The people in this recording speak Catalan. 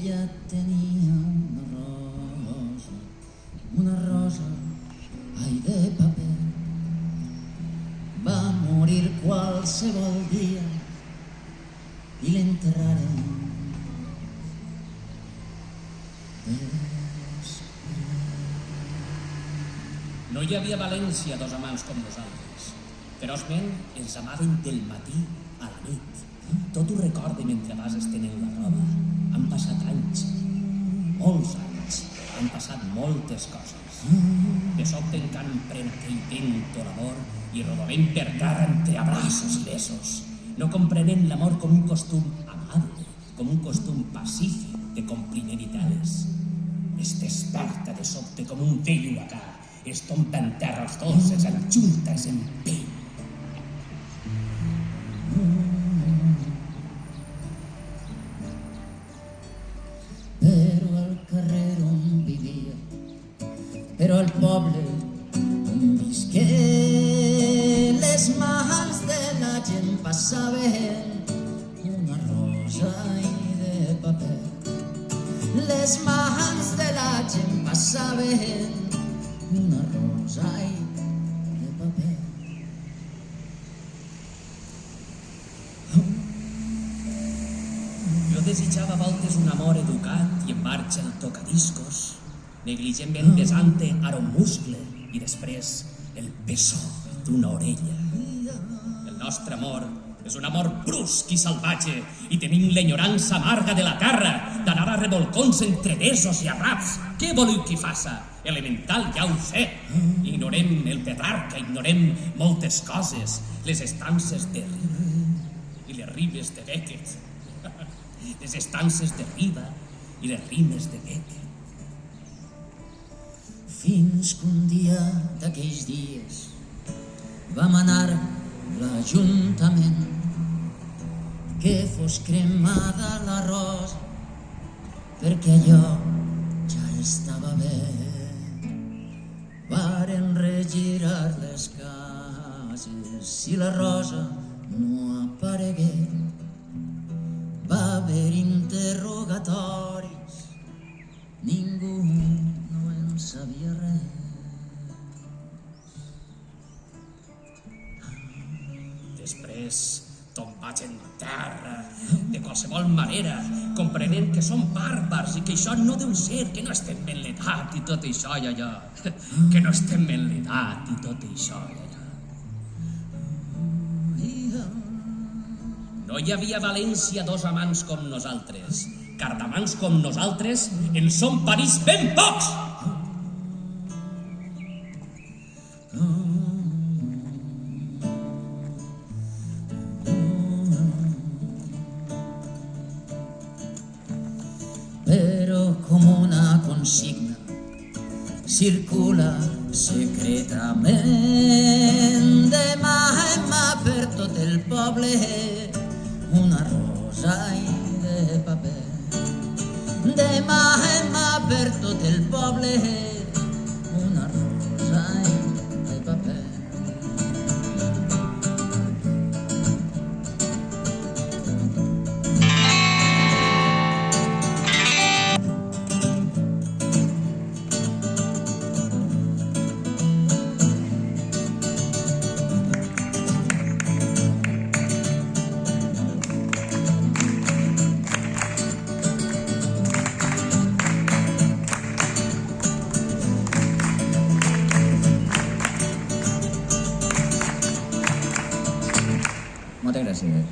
ella tenia una rosa, ai, de paper. Va morir qualsevol dia i l'enterraren després. No hi havia a València dos amants com nosaltres. Ferozment ens amaven del matí a la nit. Tot ho recorde mentre vas estenent la roba. Han passat anys, molts anys. Han passat moltes coses. De sobte encara em pren aquell vento l'amor i rodolem per terra entre abraços i besos, no comprenent l'amor com un costum amable, com un costum pacífic de compliment i teles. Es desperta de sobte com un vell huracà, es tomba en terra els dos, es enjunta, es empeny. Però al carrer on vivia, però al poble on visqué, les mans de la gent passaven una rosa i de paper. Les mans de la gent passaven una rosa i de paper. Jo desitjava a voltes un amor educat i en marxa el tocadiscos, negligentment besant-te ara un muscle i després el beso d'una orella. El nostre amor és un amor brusc i salvatge i tenim l'enyorança amarga de la terra d'anar a revolcons entre besos i arraps. Què voleu que faça? Elemental, ja ho sé. Ignorem el Petrarca, ignorem moltes coses, les estances de Riba i les rimes de Beckett. Les estances de Riba i les rimes de Beckett. Fins que un dia d'aquells dies vam anar a l'Ajuntament que fos cremada la rosa perquè allò ja estava bé. Varen regirar les cases i la rosa no aparegué. Va haver interrogatoris, ningú no en sabia res. Després tombats en terra, de qualsevol manera, comprenent que som bàrbars i que això no deu ser, que no estem ben l'edat i tot això i allò. Que no estem ben l'edat i tot això i allò. No hi havia a València dos amants com nosaltres, car d'amants com nosaltres en som París ben pocs. Però com una consigna circula secretament de mà en mà per tot el poble una rosa i de paper. De mà en mà per tot el poble una rosa i de paper. Moltes gràcies.